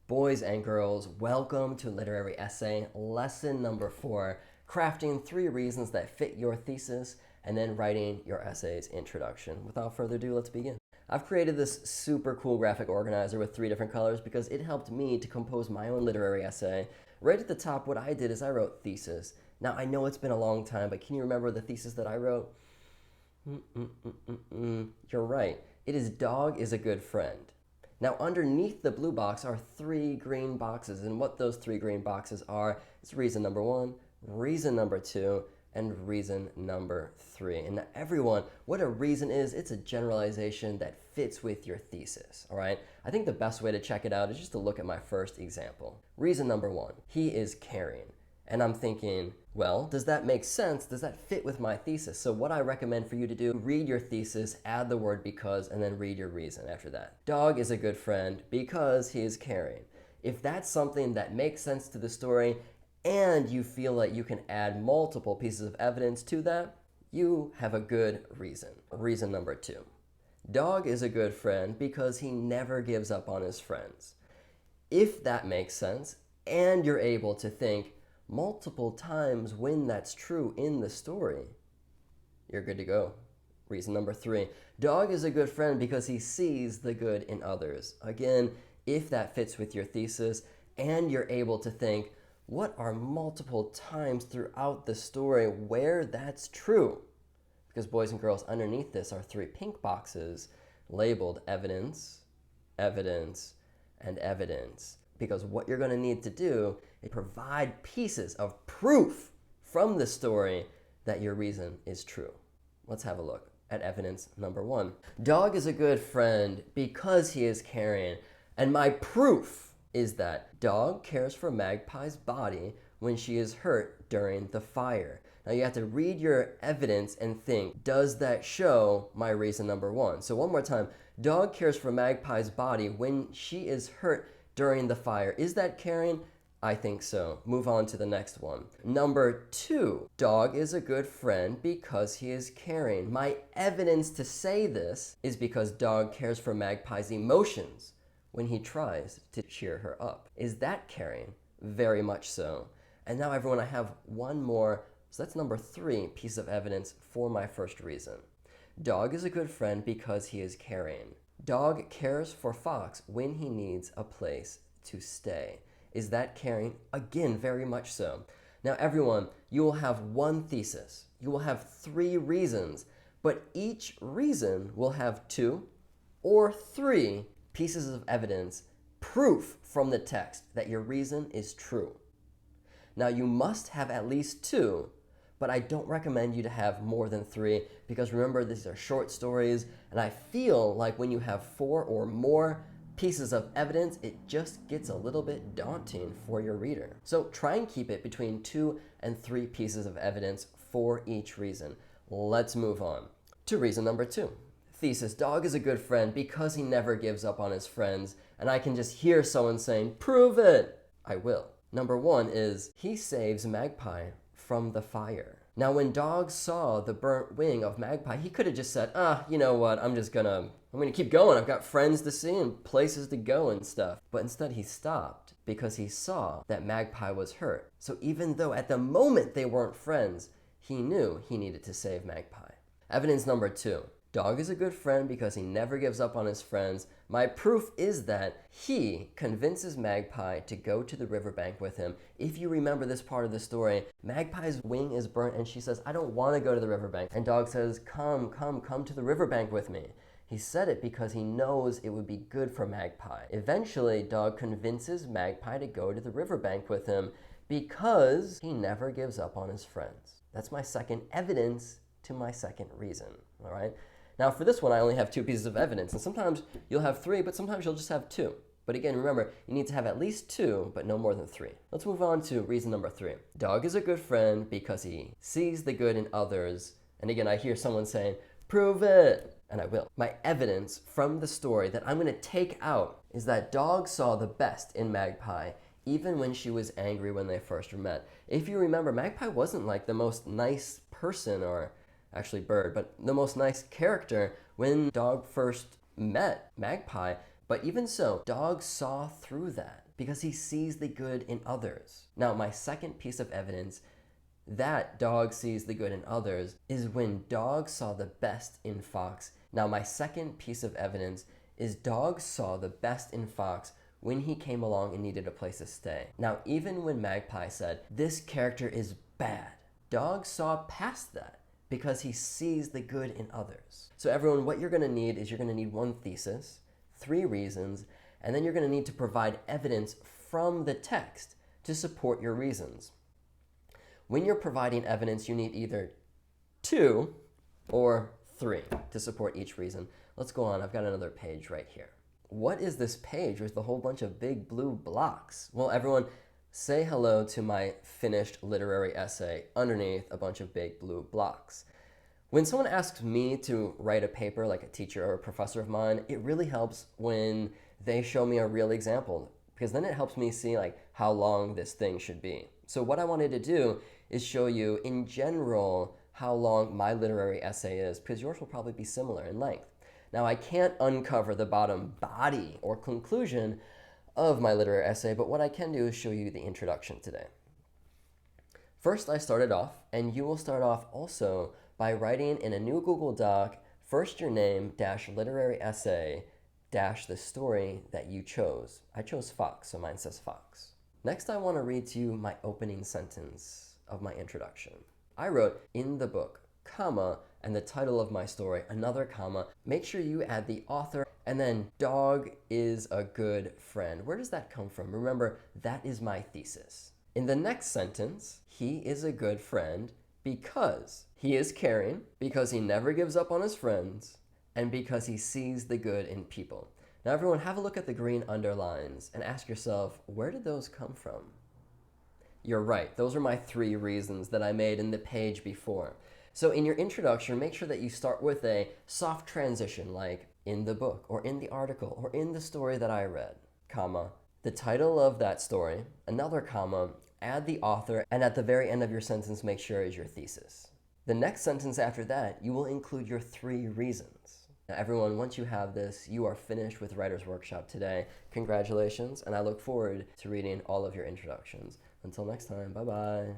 Boys and girls, welcome to Literary Essay, lesson number 4, crafting 3 reasons that fit your thesis, and then writing your essay's introduction. Without further ado, let's begin. I've created this super cool graphic organizer with 3 different colors because it helped me to compose my own literary essay. Right at the top, what I did is I wrote thesis. Now, I know it's been a long time, but can you remember the thesis that I wrote? You're right. It is Dog is a Good Friend. Now, underneath the blue box are 3 green boxes, and what those 3 green boxes are is reason number 1, reason number 2, and reason number 3. And now, everyone, what a reason is, it's a generalization that fits with your thesis, all right? I think the best way to check it out is just to look at my first example. Reason number 1, he is caring. And I'm thinking, well, does that make sense? Does that fit with my thesis? So what I recommend for you to do, read your thesis, add the word because, and then read your reason after that. Dog is a good friend because he is caring. If that's something that makes sense to the story and you feel like you can add multiple pieces of evidence to that, you have a good reason. Reason number 2. Dog is a good friend because he never gives up on his friends. If that makes sense and you're able to think multiple times when that's true in the story, you're good to go. Reason number 3, Dog is a good friend because he sees the good in others. Again, if that fits with your thesis and you're able to think, what are multiple times throughout the story where that's true? Because boys and girls, underneath this are 3 pink boxes labeled evidence, evidence, and evidence. Because what you're going to need to do is provide pieces of proof from the story that your reason is true. Let's have a look at evidence number 1. Dog is a good friend because he is caring, and my proof is that Dog cares for Magpie's body when she is hurt during the fire. Now you have to read your evidence and think, does that show my reason number 1? So one more time, Dog cares for Magpie's body when she is hurt during the fire. Is that caring? I think so. Move on to the next one. Number 2, Dog is a good friend because he is caring. My evidence to say this is because Dog cares for Magpie's emotions when he tries to cheer her up. Is that caring? Very much so. And now everyone, I have one more, so that's number 3 piece of evidence for my first reason. Dog is a good friend because he is caring. Dog cares for Fox when he needs a place to stay. Is that caring? Again, very much so. Now everyone, you will have one thesis. You will have 3 reasons, but each reason will have 2 or 3 pieces of evidence, proof from the text that your reason is true. Now you must have at least 2, but I don't recommend you to have more than 3 because remember, these are short stories, and I feel like when you have 4 or more pieces of evidence, it just gets a little bit daunting for your reader. So try and keep it between 2 and 3 pieces of evidence for each reason. Let's move on to reason number 2. Thesis, Dog is a good friend because he never gives up on his friends, and I can just hear someone saying, prove it! I will. Number 1 is, he saves Magpie from the fire. Now when Dog saw the burnt wing of Magpie, he could have just said, you know what, I'm gonna keep going. I've got friends to see and places to go and stuff. But instead he stopped because he saw that Magpie was hurt. So even though at the moment they weren't friends, he knew he needed to save Magpie. Evidence number 2. Dog is a good friend because he never gives up on his friends. My proof is that he convinces Magpie to go to the riverbank with him. If you remember this part of the story, Magpie's wing is burnt and she says, I don't want to go to the riverbank. And Dog says, come to the riverbank with me. He said it because he knows it would be good for Magpie. Eventually, Dog convinces Magpie to go to the riverbank with him because he never gives up on his friends. That's my second evidence to my second reason, all right? Now for this one, I only have 2 pieces of evidence, and sometimes you'll have 3, but sometimes you'll just have 2. But again, remember, you need to have at least 2, but no more than 3. Let's move on to reason number 3. Dog is a good friend because he sees the good in others. And again, I hear someone saying, prove it! And I will. My evidence from the story that I'm going to take out is that Dog saw the best in Magpie, even when she was angry when they first met. If you remember, Magpie wasn't like the most nice person, or actually bird, but the most nice character when Dog first met Magpie. But even so, dog saw through that because he sees the good in others. Now, my second piece of evidence that dog sees the good in others is when dog saw the best in fox. Now, my second piece of evidence is dog saw the best in fox when he came along and needed a place to stay. Now, even when Magpie said, "This character is bad," dog saw past that because he sees the good in others. So everyone, what you're going to need is you're going to need one thesis, 3 reasons, and then you're going to need to provide evidence from the text to support your reasons. When you're providing evidence, you need either 2 or 3 to support each reason. Let's go on. I've got another page right here. What is this page with a whole bunch of big blue blocks? Well, everyone, say hello to my finished literary essay underneath a bunch of big blue blocks. When someone asks me to write a paper, like a teacher or a professor of mine, it really helps when they show me a real example, because then it helps me see like how long this thing should be. So what I wanted to do is show you in general how long my literary essay is, because yours will probably be similar in length. Now, I can't uncover the bottom body or conclusion of my literary essay, but what I can do is show you the introduction today. First, I started off, and you will start off also by writing in a new Google Doc, first your name dash literary essay dash the story that you chose. I chose Fox, so mine says Fox. Next, I want to read to you my opening sentence of my introduction. I wrote, "In the book, comma, and the title of my story, another comma. Make sure you add the author, and then dog is a good friend." Where does that come from? Remember, that is my thesis. In the next sentence, he is a good friend because he is caring, because he never gives up on his friends, and because he sees the good in people. Now, everyone, have a look at the green underlines and ask yourself, where did those come from? You're right. Those are my 3 reasons that I made in the page before. So in your introduction, make sure that you start with a soft transition like "in the book" or "in the article" or "in the story that I read," comma, the title of that story, another comma, add the author, and at the very end of your sentence, make sure is your thesis. The next sentence after that, you will include your 3 reasons. Now, everyone, once you have this, you are finished with Writer's Workshop today. Congratulations, and I look forward to reading all of your introductions. Until next time, bye-bye.